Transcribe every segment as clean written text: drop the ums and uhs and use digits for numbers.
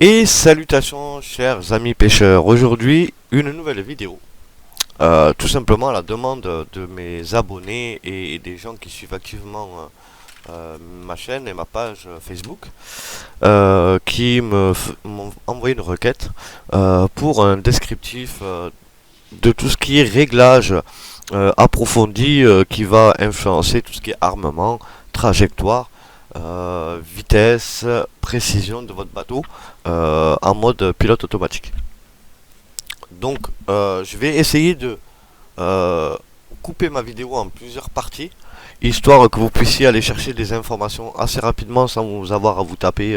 Et salutations chers amis pêcheurs, aujourd'hui une nouvelle vidéo, tout simplement à la demande de mes abonnés et des gens qui suivent activement ma chaîne et ma page Facebook, qui m'ont envoyé une requête pour un descriptif de tout ce qui est réglage approfondi qui va influencer tout ce qui est armement, trajectoire, vitesse, précision de votre bateau en mode pilote automatique. Donc je vais essayer de euh, couper ma vidéo en plusieurs parties, histoire que vous puissiez aller chercher des informations assez rapidement sans vous avoir à vous taper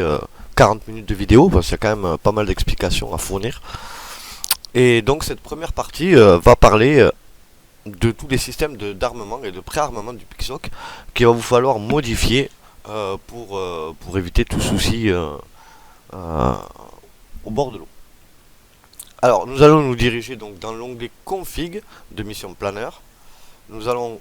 40 minutes de vidéo, parce qu'il y a quand même pas mal d'explications à fournir. Et donc cette première partie va parler de tous les systèmes d'armement et de préarmement du Pixoc qu'il va vous falloir modifier pour éviter tout souci euh, au bord de l'eau. Alors nous allons nous diriger donc dans l'onglet config de Mission Planner. Nous allons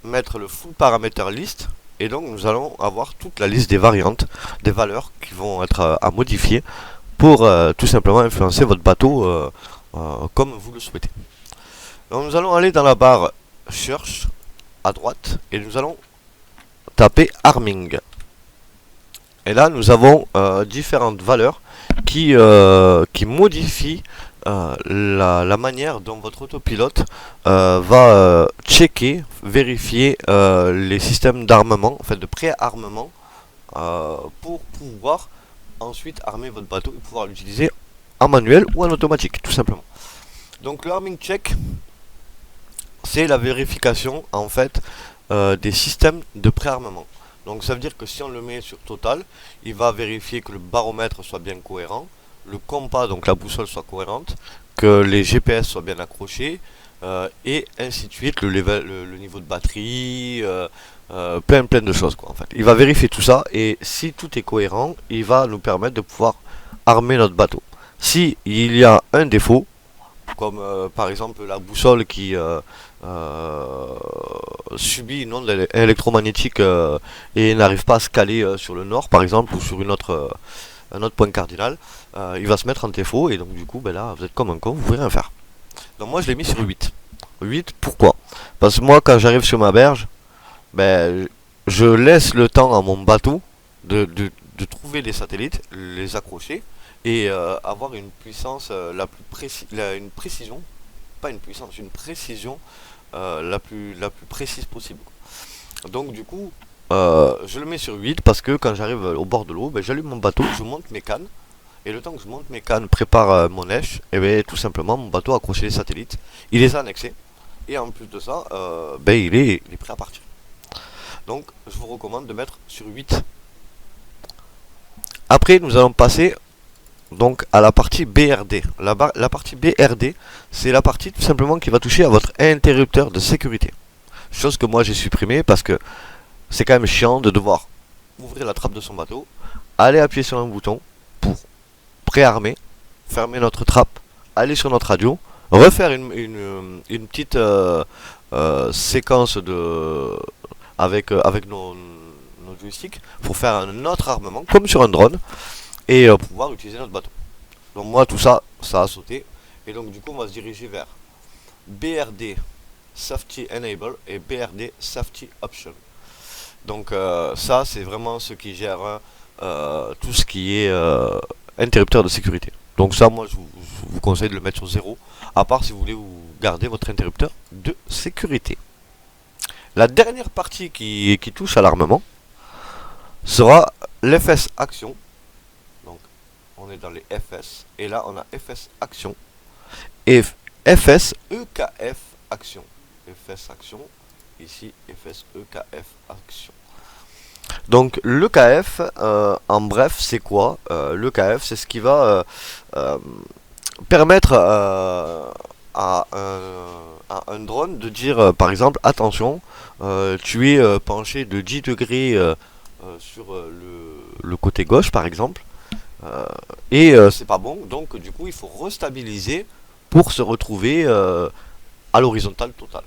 mettre le full parameter list et donc nous allons avoir toute la liste des variantes, des valeurs qui vont être à modifier pour tout simplement influencer votre bateau comme vous le souhaitez. Donc nous allons aller dans la barre Search à droite et nous allons taper Arming. Et là nous avons différentes valeurs qui modifient la manière dont votre autopilote va checker, vérifier les systèmes d'armement, en fait de pré-armement, pour pouvoir ensuite armer votre bateau et pouvoir l'utiliser en manuel ou en automatique, tout simplement. Donc le arming check, c'est la vérification en fait des systèmes de préarmement. Donc ça veut dire que si on le met sur total, il va vérifier que le baromètre soit bien cohérent, le compas, donc la boussole, soit cohérente, que les GPS soient bien accrochés, et ainsi de suite, le niveau de batterie, plein de choses quoi en fait. Il va vérifier tout ça et si tout est cohérent, il va nous permettre de pouvoir armer notre bateau. Si il y a un défaut, comme par exemple la boussole qui subit une onde électromagnétique et n'arrive pas à se caler sur le nord par exemple ou sur un autre point cardinal, il va se mettre en défaut et donc du coup ben là vous êtes comme un con, vous pouvez rien faire. Donc moi je l'ai mis sur 8. 8 pourquoi? Parce que moi quand j'arrive sur ma berge, ben je laisse le temps à mon bateau de trouver les satellites, les accrocher et avoir une puissance la plus précise, une précision, pas une puissance, une précision la plus précise possible. Donc du coup, je le mets sur 8 parce que quand j'arrive au bord de l'eau, ben, j'allume mon bateau, je monte mes cannes. Et le temps que je monte mes cannes, prépare mon neige, et ben, tout simplement mon bateau a accroché les satellites, il les a annexés. Et en plus de ça, ben, il est prêt à partir. Donc je vous recommande de mettre sur 8. Après nous allons passer donc à la partie BRD. La partie BRD, c'est la partie tout simplement qui va toucher à votre interrupteur de sécurité. Chose que moi j'ai supprimé parce que c'est quand même chiant de devoir ouvrir la trappe de son bateau, aller appuyer sur un bouton pour préarmer, fermer notre trappe, aller sur notre radio, refaire une petite séquence avec nos joysticks pour faire un autre armement, comme sur un drone, et pouvoir utiliser notre bateau. Donc moi tout ça, ça a sauté, et donc du coup on va se diriger vers BRD Safety Enable et BRD Safety Option. Donc ça c'est vraiment ce qui gère tout ce qui est interrupteur de sécurité. Donc ça moi je vous conseille de le mettre sur 0, à part si vous voulez vous garder votre interrupteur de sécurité. La dernière partie qui touche à l'armement sera l'FS Action. Donc on est dans les FS et là on a FS Action et FS EKF Action. FS Action, ici FS EKF Action. Donc le KF, en bref, c'est quoi? Le KF, c'est ce qui va permettre à un drone de dire, par exemple, attention, tu es penché de 10 degrés sur le côté gauche, par exemple, et c'est pas bon, donc du coup, il faut restabiliser pour se retrouver à l'horizontale totale,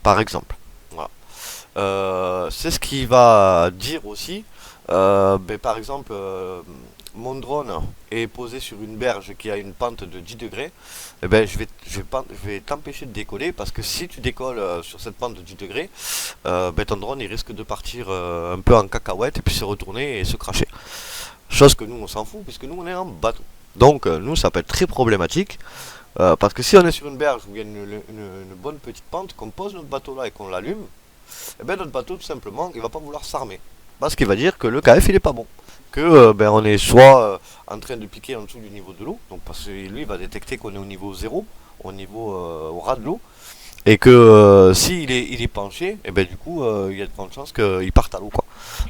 par exemple. Voilà. C'est ce qui va dire aussi, par exemple, mon drone est posé sur une berge qui a une pente de 10 degrés, eh ben, je vais t'empêcher de décoller parce que si tu décolles sur cette pente de 10 degrés, ton drone il risque de partir un peu en cacahuète et puis se retourner et se cracher. Chose que nous on s'en fout puisque nous on est en bateau. Donc nous ça peut être très problématique parce que si on est sur une berge où il y a une bonne petite pente, qu'on pose notre bateau là et qu'on l'allume, eh ben notre bateau tout simplement il va pas vouloir s'armer. Parce qu'il va dire que le KF il est pas bon. Que on est soit en train de piquer en dessous du niveau de l'eau, donc parce que lui il va détecter qu'on est au niveau zéro, au niveau au ras de l'eau, et que s'il il est penché, et ben du coup il y a de grandes chances qu'il parte à l'eau quoi.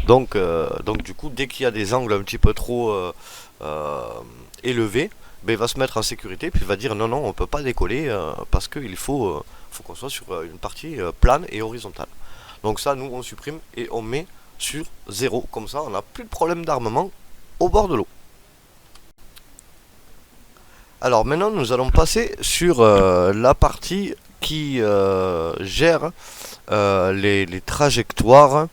Donc du coup dès qu'il y a des angles un petit peu trop euh, élevés, ben, il va se mettre en sécurité puis il va dire non non on peut pas décoller parce qu'il faut qu'on soit sur une partie plane et horizontale. Donc ça nous on supprime et on met sur zéro, comme ça on n'a plus de problème d'armement au bord de l'eau. Alors maintenant nous allons passer sur la partie qui gère les trajectoires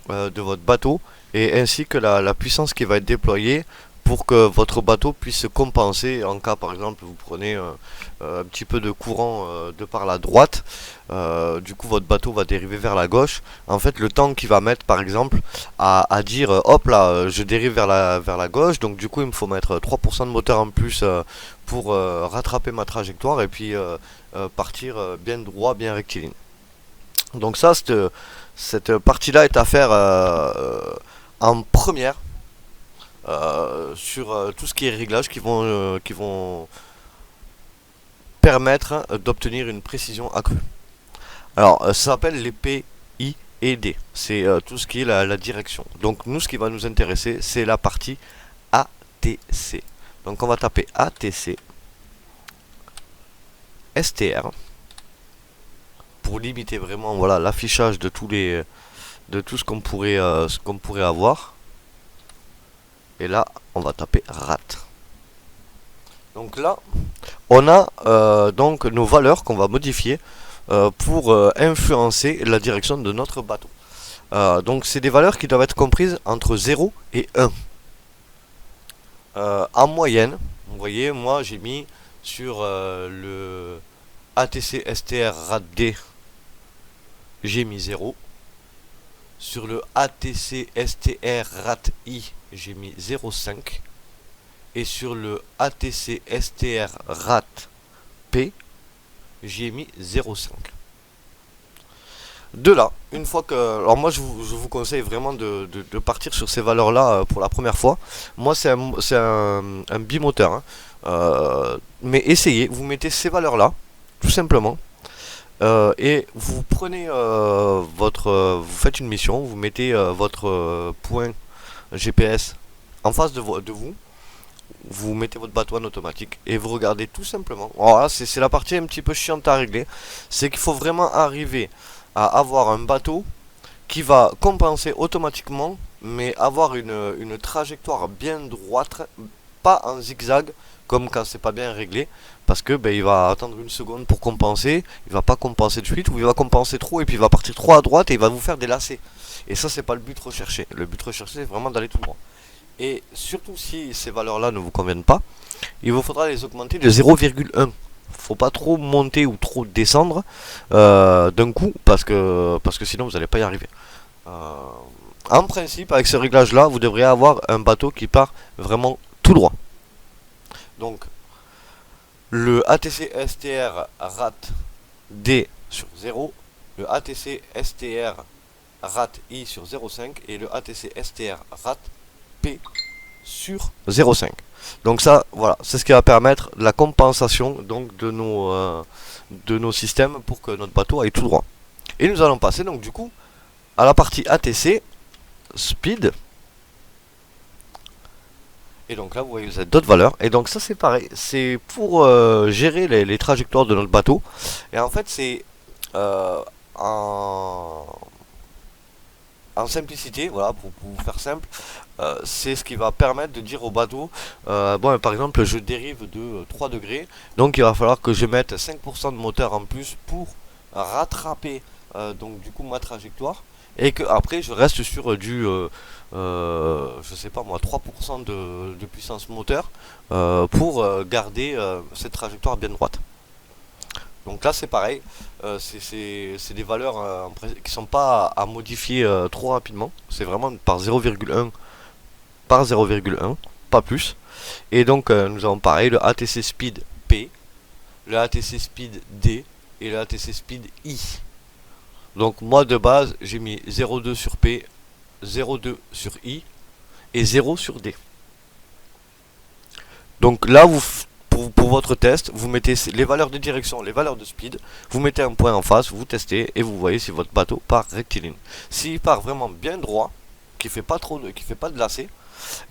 de votre bateau et ainsi que la puissance qui va être déployée pour que votre bateau puisse se compenser en cas par exemple vous prenez un petit peu de courant de par la droite, du coup votre bateau va dériver vers la gauche. En fait le temps qu'il va mettre par exemple à dire hop là je dérive vers la gauche, donc du coup il me faut mettre 3% de moteur en plus pour rattraper ma trajectoire et puis partir bien droit, bien rectiligne. Donc ça cette partie là est à faire en première sur tout ce qui est réglages qui vont permettre d'obtenir une précision accrue. Alors ça s'appelle les P, I et D. C'est tout ce qui est la direction. Donc nous ce qui va nous intéresser c'est la partie ATC. Donc on va taper ATC STR pour limiter vraiment voilà l'affichage de tout ce qu'on pourrait avoir. Et là, on va taper RAT. Donc là, on a donc nos valeurs qu'on va modifier pour influencer la direction de notre bateau. Donc c'est des valeurs qui doivent être comprises entre 0 et 1. En moyenne, vous voyez, moi j'ai mis sur le ATC STR RAT D, j'ai mis 0. Sur le ATC STR RAT I, j'ai mis 0,5. Et sur le ATC STR RAT P, j'ai mis 0,5. De là, une fois que... Alors moi je vous conseille vraiment de partir sur ces valeurs-là pour la première fois. Moi c'est un bimoteur. Hein. Mais essayez, vous mettez ces valeurs-là, tout simplement. Et vous prenez vous faites une mission, vous mettez votre point GPS en face de vous, vous mettez votre bateau en automatique et vous regardez tout simplement. Alors là, c'est la partie un petit peu chiante à régler, c'est qu'il faut vraiment arriver à avoir un bateau qui va compenser automatiquement, mais avoir une trajectoire bien droite, pas en zigzag comme quand c'est pas bien réglé, parce que il va attendre une seconde pour compenser, il va pas compenser de suite, ou il va compenser trop et puis il va partir trop à droite et il va vous faire des lacets. Et ça c'est pas le but recherché. Le but recherché c'est vraiment d'aller tout droit. Et surtout si ces valeurs là ne vous conviennent pas, il vous faudra les augmenter de 0,1. Faut pas trop monter ou trop descendre d'un coup parce que sinon vous n'allez pas y arriver. En principe avec ce réglage là vous devriez avoir un bateau qui part vraiment tout droit. Donc le ATC STR RAT D sur 0, le ATC STR RAT I sur 0,5 et le ATC STR RAT P sur 0,5. Donc ça, voilà, c'est ce qui va permettre la compensation donc de nos systèmes pour que notre bateau aille tout droit. Et nous allons passer donc du coup à la partie ATC Speed. Et donc là vous voyez vous avez d'autres valeurs. Et donc ça c'est pareil. C'est pour gérer les trajectoires de notre bateau. Et en fait c'est en simplicité, voilà, pour vous faire simple, c'est ce qui va permettre de dire au bateau, bon par exemple je dérive de 3 degrés, donc il va falloir que je mette 5% de moteur en plus pour rattraper donc du coup ma trajectoire. et que après je reste sur je sais pas moi, 3% de puissance moteur pour garder cette trajectoire bien droite. Donc là c'est pareil, c'est des valeurs qui sont pas à modifier trop rapidement, c'est vraiment par 0,1 par 0,1, pas plus. Et donc nous avons pareil le ATC Speed P, le ATC Speed D et le ATC Speed I. Donc moi de base j'ai mis 0,2 sur P, 0,2 sur I et 0 sur D. Donc là pour votre test, vous mettez les valeurs de direction, les valeurs de speed, vous mettez un point en face, vous testez et vous voyez si votre bateau part rectiligne. S'il part vraiment bien droit, qui fait pas de lacet,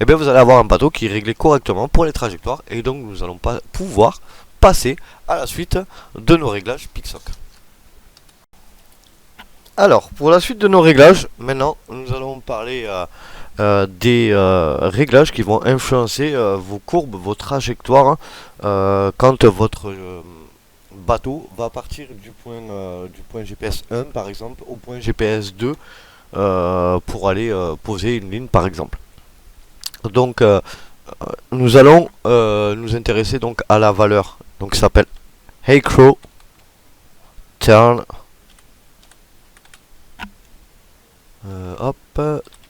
et bien vous allez avoir un bateau qui est réglé correctement pour les trajectoires et donc nous allons pas pouvoir passer à la suite de nos réglages PIXOC. Alors pour la suite de nos réglages, maintenant nous allons parler des réglages qui vont influencer vos courbes, vos trajectoires quand votre bateau va partir du point GPS 1 par exemple au point GPS 2 pour aller poser une ligne par exemple. Donc nous allons nous intéresser donc à la valeur donc qui s'appelle Acro Turn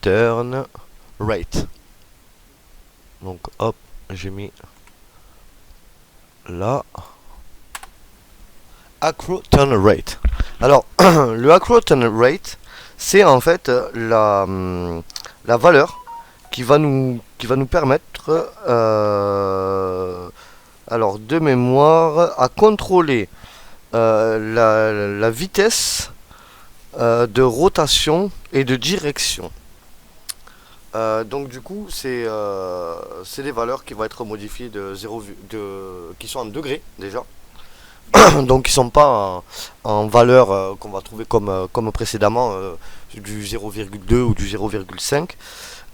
turn rate. Donc hop, j'ai mis là Acro turn rate. Alors le Acro turn rate, c'est en fait la valeur qui va nous permettre alors de mémoire à contrôler la vitesse de rotation et de direction. Donc du coup c'est des valeurs qui vont être modifiées qui sont en degrés déjà. Donc qui sont pas en valeur qu'on va trouver comme précédemment du 0,2 ou du 0,5.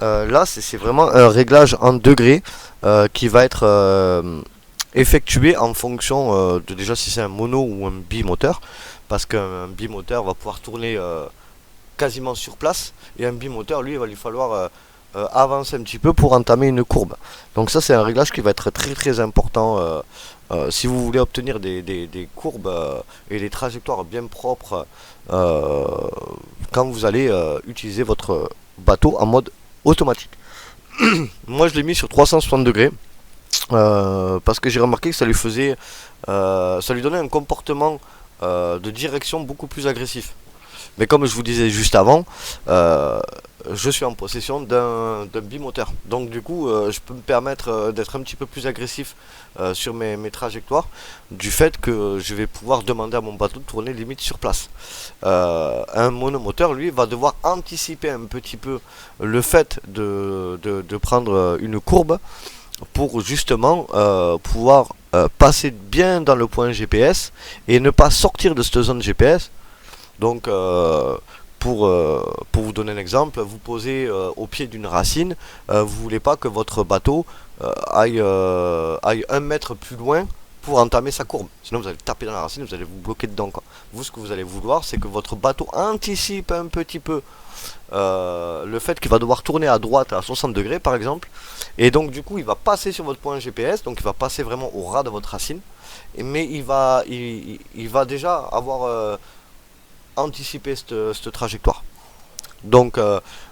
Là c'est vraiment un réglage en degrés qui va être effectué en fonction de déjà si c'est un mono ou un bimoteur, parce qu'un bimoteur va pouvoir tourner quasiment sur place et un bimoteur lui il va lui falloir avancer un petit peu pour entamer une courbe. Donc ça c'est un réglage qui va être très très important si vous voulez obtenir des courbes et des trajectoires bien propres quand vous allez utiliser votre bateau en mode automatique. Moi je l'ai mis sur 360 degrés parce que j'ai remarqué que ça lui faisait ça lui donnait un comportement de direction beaucoup plus agressif. Mais comme je vous disais juste avant, je suis en possession d'un bimoteur. Donc du coup, je peux me permettre d'être un petit peu plus agressif sur mes trajectoires, du fait que je vais pouvoir demander à mon bateau de tourner limite sur place. Un monomoteur, lui, va devoir anticiper un petit peu le fait de prendre une courbe pour justement pouvoir passer bien dans le point GPS et ne pas sortir de cette zone GPS. Donc pour vous donner un exemple, vous posez au pied d'une racine, vous voulez pas que votre bateau aille 1 mètre plus loin pour entamer sa courbe. Sinon vous allez taper dans la racine, vous allez vous bloquer dedans, quoi. Vous, ce que vous allez vouloir, c'est que votre bateau anticipe un petit peu le fait qu'il va devoir tourner à droite à 60 degrés par exemple. Et donc du coup il va passer sur votre point GPS, donc il va passer vraiment au ras de votre racine. Mais il va déjà avoir anticiper cette trajectoire. Donc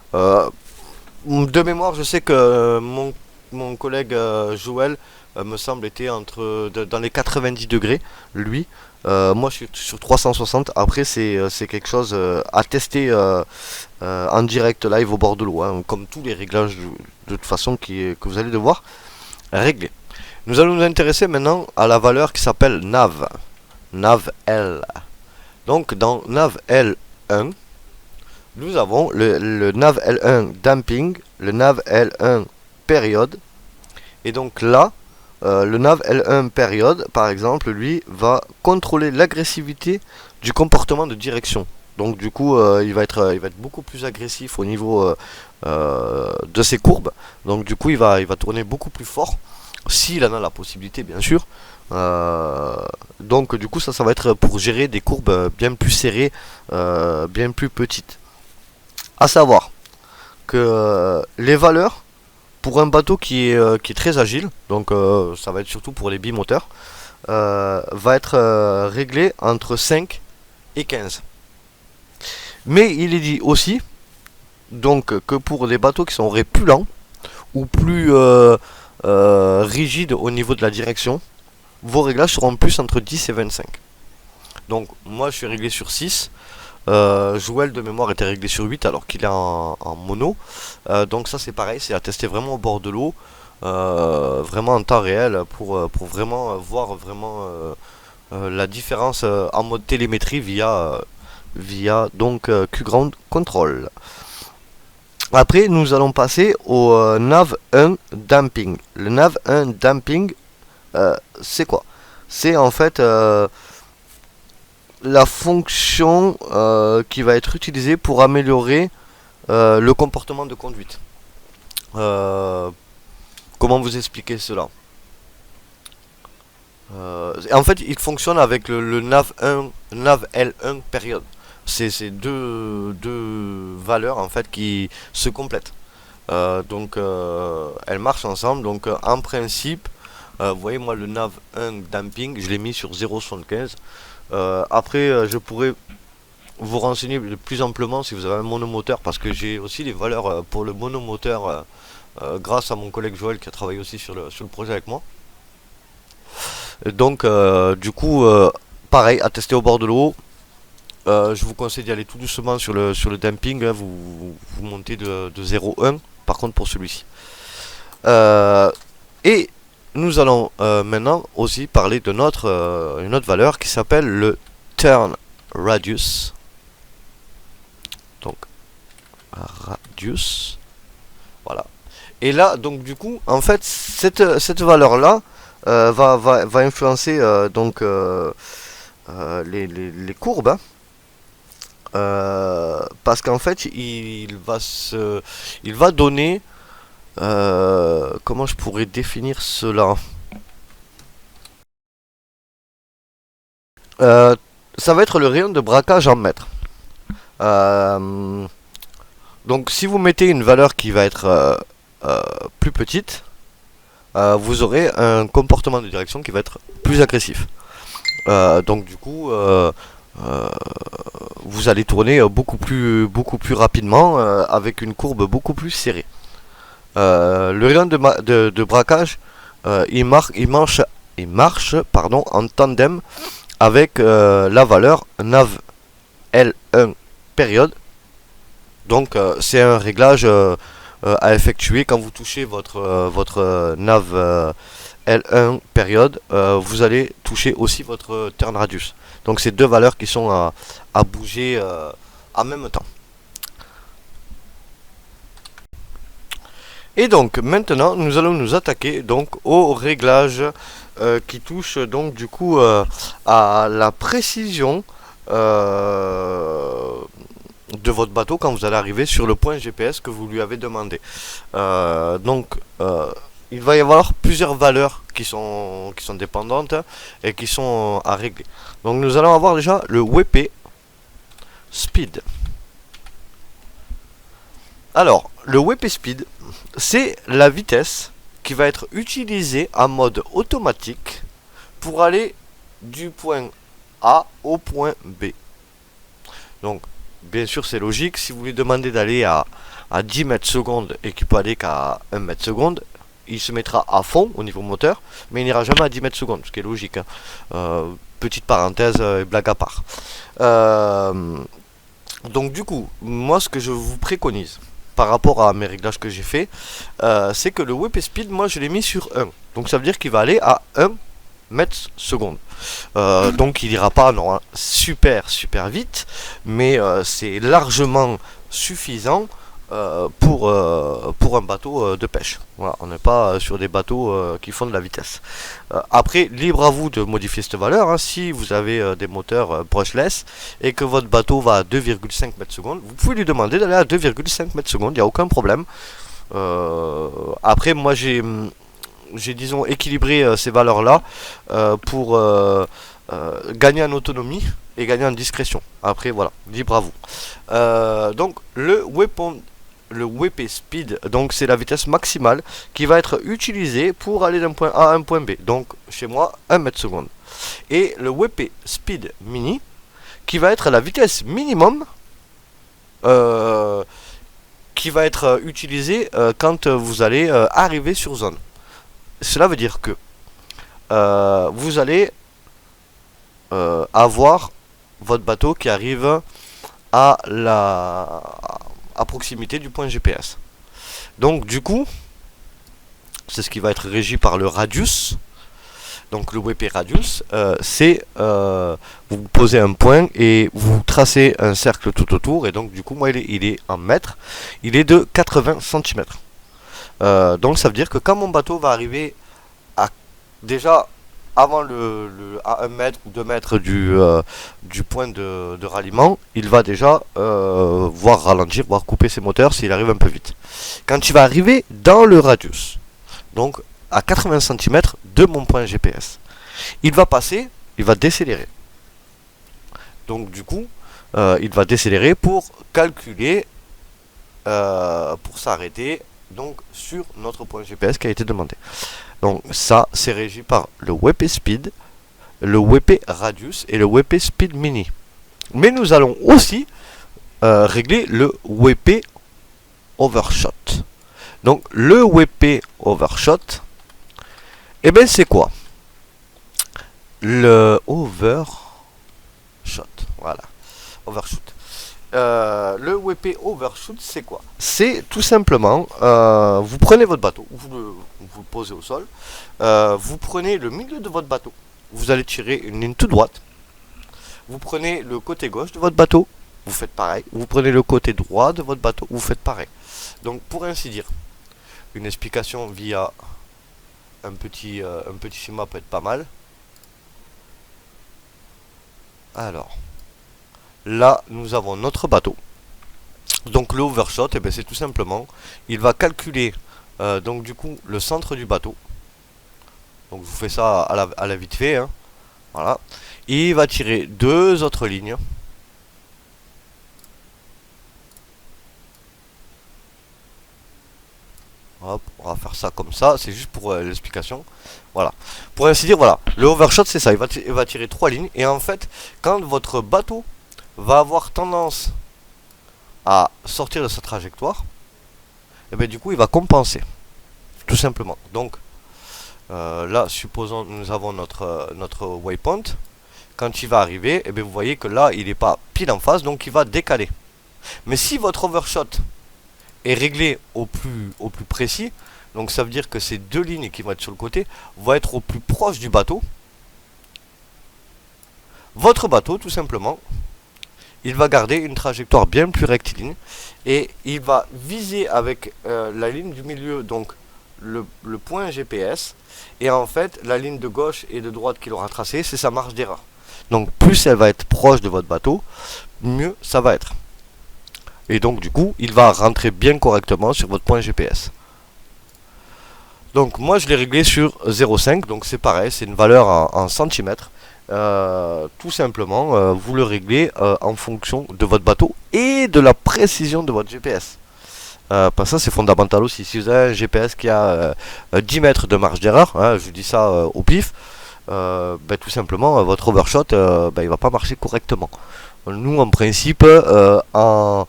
de mémoire je sais que mon collègue Joël me semble était dans les 90 degrés lui. Moi je suis sur 360. Après c'est quelque chose à tester en direct live au bord de l'eau, hein, comme tous les réglages de toute façon que vous allez devoir régler. Nous allons nous intéresser maintenant à la valeur qui s'appelle nav L. Donc dans nav L1, nous avons le nav L1 damping, le nav L1 période. Et donc là, le nav L1 période, par exemple, lui, va contrôler l'agressivité du comportement de direction. Donc du coup, il va être beaucoup plus agressif au niveau de ses courbes. Donc du coup, il va tourner beaucoup plus fort, s'il en a la possibilité, bien sûr. Donc du coup ça va être pour gérer des courbes bien plus serrées, bien plus petites. À savoir que les valeurs pour un bateau qui est très agile, donc ça va être surtout pour les bimoteurs, va être réglé entre 5 et 15. Mais il est dit aussi donc que pour des bateaux qui seraient plus lents ou plus rigides au niveau de la direction, vos réglages seront plus entre 10 et 25. Donc moi je suis réglé sur 6. Joël de mémoire était réglé sur 8 alors qu'il est en mono. Donc ça c'est pareil, c'est à tester vraiment au bord de l'eau, vraiment en temps réel pour vraiment voir vraiment la différence en mode télémétrie via donc QGround Control. Après nous allons passer au Nav 1 Damping. Le Nav 1 Damping, c'est quoi? C'est en fait la fonction qui va être utilisée pour améliorer le comportement de conduite. Comment vous expliquer cela? En fait, il fonctionne avec le nav 1, nav L1 période. C'est deux valeurs en fait qui se complètent. Donc elles marchent ensemble. Donc en principe, vous voyez moi le nav 1 damping, je l'ai mis sur 0,75. Après, je pourrais vous renseigner plus amplement si vous avez un monomoteur, parce que j'ai aussi les valeurs pour le monomoteur grâce à mon collègue Joël qui a travaillé aussi sur le projet avec moi. Donc, du coup, pareil, à tester au bord de l'eau. Je vous conseille d'y aller tout doucement sur le damping. Hein, vous montez de 0,1 par contre pour celui-ci. Et nous allons maintenant aussi parler de une autre valeur qui s'appelle le turn radius. Donc radius, voilà. Et là, donc du coup, en fait, cette valeur là va influencer donc les courbes. Hein. Parce qu'en fait, il va donner comment je pourrais définir cela? Ça va être le rayon de braquage en mètres. Donc si vous mettez une valeur qui va être plus petite, vous aurez un comportement de direction qui va être plus agressif. Donc du coup, vous allez tourner beaucoup plus rapidement avec une courbe beaucoup plus serrée. Le rayon de braquage, il marche en tandem avec la valeur nav L1 période. Donc c'est un réglage à effectuer quand vous touchez votre nav L1 période. Vous allez toucher aussi votre turn radius. Donc c'est deux valeurs qui sont à bouger en même temps. Et donc maintenant nous allons nous attaquer donc au réglage qui touche donc du coup à la précision de votre bateau quand vous allez arriver sur le point GPS que vous lui avez demandé. Il va y avoir plusieurs valeurs qui sont dépendantes et qui sont à régler. Donc nous allons avoir déjà le WP Speed. Alors, le WP Speed, c'est la vitesse qui va être utilisée en mode automatique pour aller du point A au point B. Donc, bien sûr, c'est logique. Si vous lui demandez d'aller à 10 mètres secondes et qu'il peut aller qu'à 1 mètre seconde, il se mettra à fond au niveau moteur, mais il n'ira jamais à 10 mètres secondes, ce qui est logique. Hein. Petite parenthèse et blague à part. Donc du coup, moi ce que je vous préconise par rapport à mes réglages que j'ai fait, c'est que le WP Speed, moi je l'ai mis sur 1. Donc ça veut dire qu'il va aller à 1 mètre seconde. Donc il ira pas non, hein, super vite, mais c'est largement suffisant pour un bateau de pêche. Voilà, on n'est pas sur des bateaux qui font de la vitesse. Après, libre à vous de modifier cette valeur. Hein. Si vous avez des moteurs brushless et que votre bateau va à 2,5 mètres secondes, vous pouvez lui demander d'aller à 2,5 mètres secondes, il n'y a aucun problème. Après, moi j'ai disons équilibré ces valeurs là pour gagner en autonomie et gagner en discrétion. Après voilà, libre à vous. Donc le WP Speed, donc c'est la vitesse maximale qui va être utilisée pour aller d'un point A à un point B. Donc chez moi 1 mètre seconde. Et le WP Speed Mini qui va être la vitesse minimum qui va être utilisée quand vous allez arriver sur zone. Cela veut dire que vous allez avoir votre bateau qui arrive à proximité du point GPS. Donc du coup, c'est ce qui va être régi par le radius. Donc le WP radius, c'est vous posez un point et vous tracez un cercle tout autour. Et donc du coup, moi il est en mètres, il est de 80 cm. Donc ça veut dire que quand mon bateau va arriver à déjà avant à 1 mètre ou 2 mètres du point de ralliement, il va déjà voir ralentir, voir couper ses moteurs s'il arrive un peu vite. Quand il va arriver dans le radius, donc à 80 cm de mon point GPS, il va décélérer. Donc du coup, il va décélérer pour calculer, pour s'arrêter donc sur notre point GPS qui a été demandé. Donc ça, c'est régi par le WP Speed, le WP Radius et le WP Speed Mini. Mais nous allons aussi régler le WP Overshot. Donc le WP Overshot, eh bien c'est quoi? Le Overshot, voilà, Overshoot. Le WP Overshoot, c'est quoi? C'est tout simplement, vous prenez votre bateau, vous le posez au sol, vous prenez le milieu de votre bateau, vous allez tirer une ligne toute droite, vous prenez le côté gauche de votre bateau, vous faites pareil, vous prenez le côté droit de votre bateau, vous faites pareil. Donc pour ainsi dire, une explication via un petit schéma peut être pas mal. Alors, là, nous avons notre bateau. Donc le overshot, eh ben, c'est tout simplement, il va calculer donc du coup le centre du bateau. Donc je vous fais ça à la vite fait, hein. Voilà. Et il va tirer 2 autres lignes. Hop, on va faire ça comme ça, c'est juste pour l'explication. Voilà. Pour ainsi dire, voilà. Le overshot, c'est ça, il va tirer 3 lignes. Et en fait, quand votre bateau va avoir tendance à sortir de sa trajectoire, et bien du coup il va compenser tout simplement. Donc là, supposons nous avons notre waypoint. Quand il va arriver, et bien vous voyez que là il n'est pas pile en face, donc il va décaler. Mais si votre overshot est réglé au plus précis, donc ça veut dire que ces 2 lignes qui vont être sur le côté vont être au plus proche du bateau. Votre bateau, tout simplement, il va garder une trajectoire bien plus rectiligne et il va viser avec la ligne du milieu, donc le point GPS, et en fait la ligne de gauche et de droite qu'il aura tracée, c'est sa marge d'erreur. Donc plus elle va être proche de votre bateau, mieux ça va être. Et donc du coup, il va rentrer bien correctement sur votre point GPS. Donc moi je l'ai réglé sur 0,5, donc c'est pareil, c'est une valeur en centimètres. Tout simplement, vous le réglez en fonction de votre bateau et de la précision de votre GPS. Parce que ça c'est fondamental aussi. Si vous avez un GPS qui a 10 mètres de marge d'erreur, hein, je dis ça au pif, tout simplement votre overshot il va pas marcher correctement. Nous en principe, en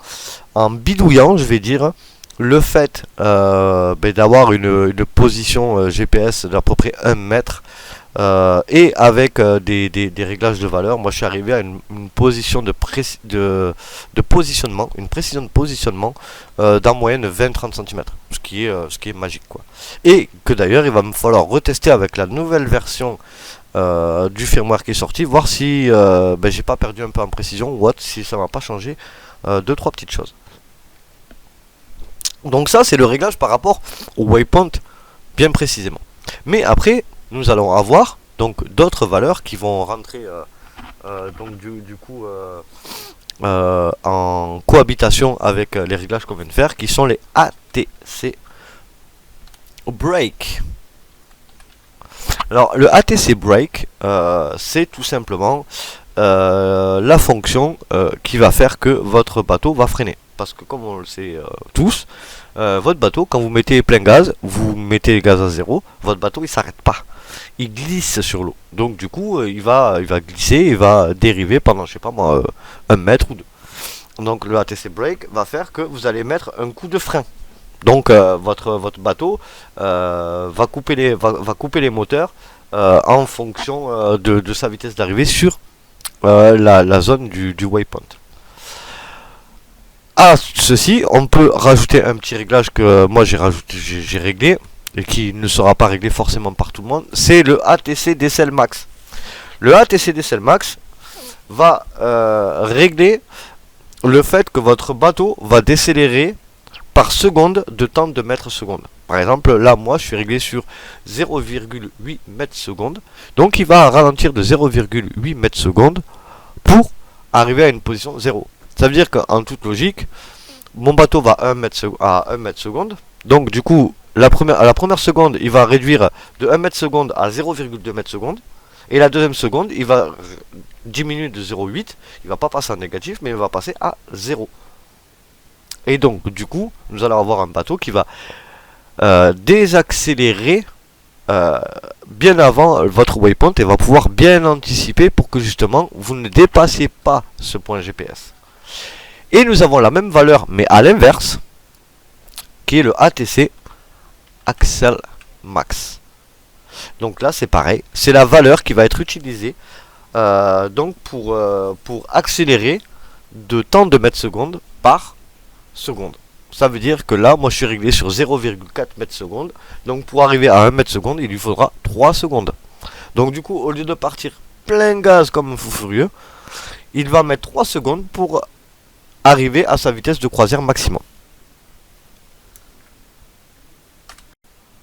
bidouillant, je vais dire, le fait d'avoir une position GPS d'à peu près 1 mètre, et avec des réglages de valeur, moi je suis arrivé à une position de positionnement, une précision de positionnement d'en moyenne 20-30 cm, ce qui est magique quoi. Et que d'ailleurs il va me falloir retester avec la nouvelle version du firmware qui est sorti, voir si j'ai pas perdu un peu en précision ou autre, si ça m'a pas changé 2-3 petites choses. Donc ça c'est le réglage par rapport au waypoint bien précisément. Mais après nous allons avoir donc d'autres valeurs qui vont rentrer donc du coup en cohabitation avec les réglages qu'on vient de faire, qui sont les ATC break. Alors le ATC Brake, c'est tout simplement la fonction qui va faire que votre bateau va freiner. Parce que comme on le sait tous, votre bateau, quand vous mettez plein gaz, vous mettez le gaz à zéro, votre bateau il s'arrête pas. Il glisse sur l'eau. Donc du coup, il va glisser, il va dériver pendant, je sais pas moi, 1 mètre ou 2. Donc le ATC Brake va faire que vous allez mettre un coup de frein. Donc votre bateau va couper les moteurs en fonction de sa vitesse d'arrivée sur la zone du waypoint. À ceci, on peut rajouter un petit réglage que moi j'ai réglé et qui ne sera pas réglé forcément par tout le monde. C'est le ATC Decel Max. Le ATC Decel Max va régler le fait que votre bateau va décélérer par seconde de temps de mètres secondes. Par exemple, là, moi, je suis réglé sur 0,8 mètres secondes. Donc, il va ralentir de 0,8 mètres secondes pour arriver à une position 0. Ça veut dire qu'en toute logique, mon bateau va à 1 mètre seconde. Donc, du coup, à la première seconde, il va réduire de 1 mètre seconde à 0,2 mètres seconde. Et la deuxième seconde, il va diminuer de 0,8. Il va pas passer en négatif, mais il va passer à 0. Et donc, du coup, nous allons avoir un bateau qui va désaccélérer bien avant votre waypoint et va pouvoir bien anticiper pour que justement vous ne dépassiez pas ce point GPS. Et nous avons la même valeur, mais à l'inverse, qui est le ATC Axle Max. Donc là, c'est pareil, c'est la valeur qui va être utilisée donc pour accélérer de temps de mètres secondes par seconde. Ça veut dire que là, moi je suis réglé sur 0,4 mètres secondes. Donc pour arriver à 1 mètre seconde, il lui faudra 3 secondes. Donc du coup, au lieu de partir plein gaz comme un fou furieux, il va mettre 3 secondes pour arriver à sa vitesse de croisière maximum.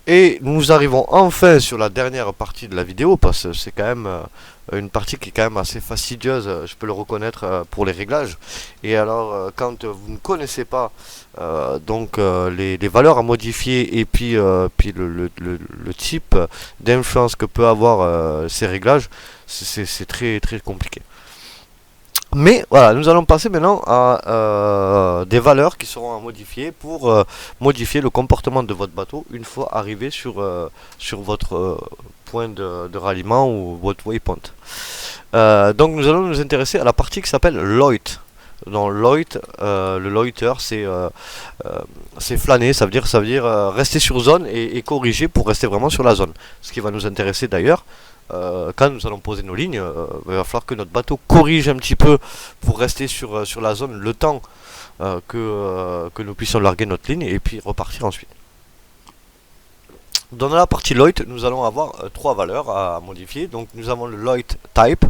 Et nous arrivons enfin sur la dernière partie de la vidéo, parce que c'est quand même une partie qui est quand même assez fastidieuse, je peux le reconnaître, pour les réglages. Et alors, quand vous ne connaissez pas les valeurs à modifier et puis le type d'influence que peut avoir ces réglages, c'est très très compliqué. Mais voilà, nous allons passer maintenant à des valeurs qui seront à modifier pour modifier le comportement de votre bateau une fois arrivé sur votre point de ralliement ou votre waypoint. Donc nous allons nous intéresser à la partie qui s'appelle Loit. Dans Loit, le loiter, c'est flâner, ça veut dire rester sur zone et corriger pour rester vraiment sur la zone. Ce qui va nous intéresser d'ailleurs. Quand nous allons poser nos lignes, il va falloir que notre bateau corrige un petit peu pour rester sur la zone le temps que nous puissions larguer notre ligne et puis repartir ensuite. Dans la partie Loit, nous allons avoir 3 valeurs à modifier. Donc nous avons le Loit Type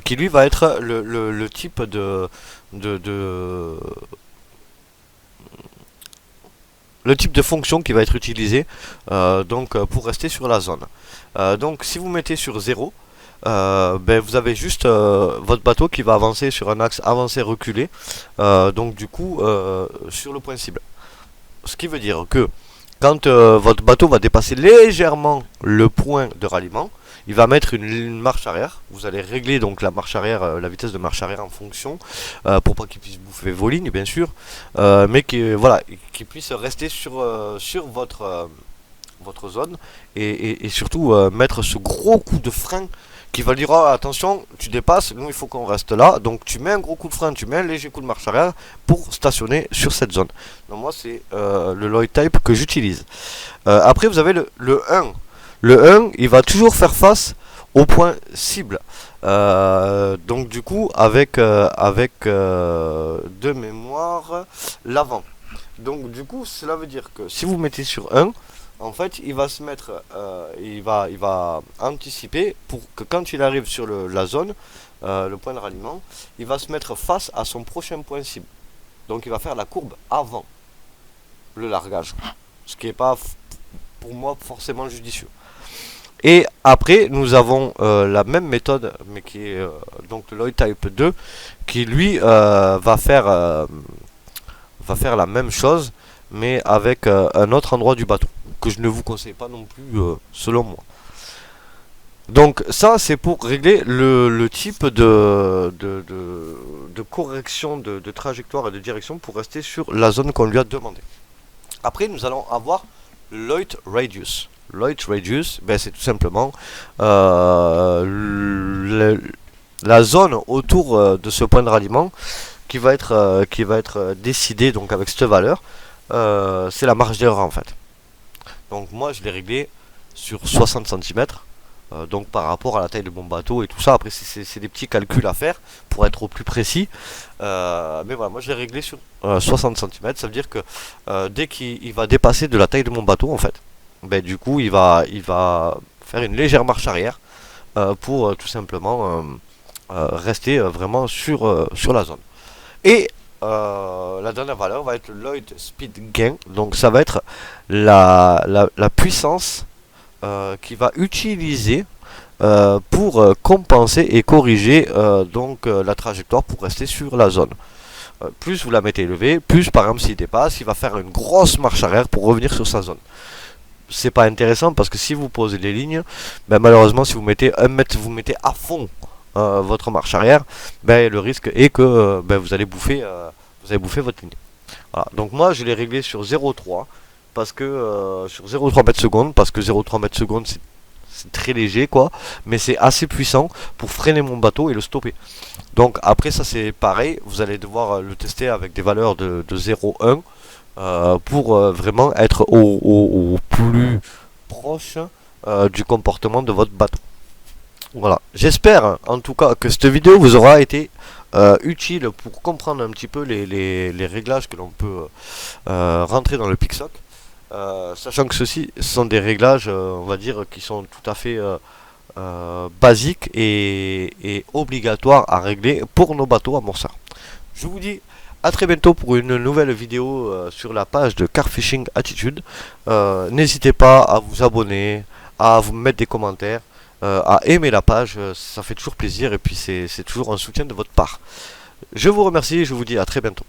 qui lui va être le type le type de fonction qui va être utilisé pour rester sur la zone. Donc si vous mettez sur 0, vous avez juste votre bateau qui va avancer sur un axe avancé-reculé, donc du coup sur le point cible. Ce qui veut dire que quand votre bateau va dépasser légèrement le point de ralliement, il va mettre une marche arrière. Vous allez régler donc la marche arrière, la vitesse de marche arrière en fonction, pour pas qu'il puisse bouffer vos lignes bien sûr, mais qu'il puisse rester sur votre zone et surtout mettre ce gros coup de frein qui va dire oh, attention, tu dépasses, nous il faut qu'on reste là. Donc tu mets un gros coup de frein, tu mets un léger coup de marche arrière pour stationner sur cette zone. Donc moi c'est le Loit Type que j'utilise. Après vous avez le 1. Le 1 il va toujours faire face au point cible. Donc du coup avec de mémoire l'avant. Donc du coup cela veut dire que si vous mettez sur 1, en fait, il va se mettre, il va anticiper pour que quand il arrive sur la zone, le point de ralliement, il va se mettre face à son prochain point cible. Donc il va faire la courbe avant le largage, ce qui n'est pas pour moi forcément judicieux. Et après, nous avons la même méthode, mais qui est donc le Loit Type 2, qui lui va faire la même chose, mais avec un autre endroit du bateau, que je ne vous conseille pas non plus selon moi. Donc ça c'est pour régler le type de correction de trajectoire et de direction pour rester sur la zone qu'on lui a demandé. Après nous allons avoir Lloyd Radius. Lloyd Radius, ben, c'est tout simplement la zone autour de ce point de ralliement qui va être décidée donc avec cette valeur. C'est la marge d'erreur en fait. Donc moi je l'ai réglé sur 60 cm. Donc par rapport à la taille de mon bateau et tout ça, après c'est des petits calculs à faire pour être au plus précis. Mais voilà, moi je l'ai réglé sur 60 cm, ça veut dire que dès qu'il va dépasser de la taille de mon bateau en fait, ben, du coup il va faire une légère marche arrière pour tout simplement rester vraiment sur la zone. Et la dernière valeur va être le Lloyd Speed Gain, donc ça va être la puissance qui va utiliser pour compenser et corriger donc la trajectoire pour rester sur la zone. Plus vous la mettez élevée, plus par exemple s'il dépasse, il va faire une grosse marche arrière pour revenir sur sa zone. C'est pas intéressant parce que si vous posez les lignes, ben malheureusement si vous mettez 1 mètre, vous mettez à fond votre marche arrière, ben le risque est que ben, vous allez bouffer votre ligne. Voilà. Donc moi je l'ai réglé sur 0,3 parce que sur 0,3 mètres secondes, parce que 0,3 mètres secondes c'est très léger quoi, mais c'est assez puissant pour freiner mon bateau et le stopper. Donc après ça c'est pareil, vous allez devoir le tester avec des valeurs de 0,1 pour vraiment être au plus proche du comportement de votre bateau. Voilà, j'espère en tout cas que cette vidéo vous aura été utile pour comprendre un petit peu les réglages que l'on peut rentrer dans le PIXOC. Sachant que ceux-ci sont des réglages, on va dire, qui sont tout à fait basiques et obligatoires à régler pour nos bateaux amorceurs. Je vous dis à très bientôt pour une nouvelle vidéo sur la page de Car Fishing Attitude. N'hésitez pas à vous abonner, à vous mettre des commentaires, à aimer la page, ça fait toujours plaisir et puis c'est toujours un soutien de votre part. Je vous remercie et je vous dis à très bientôt.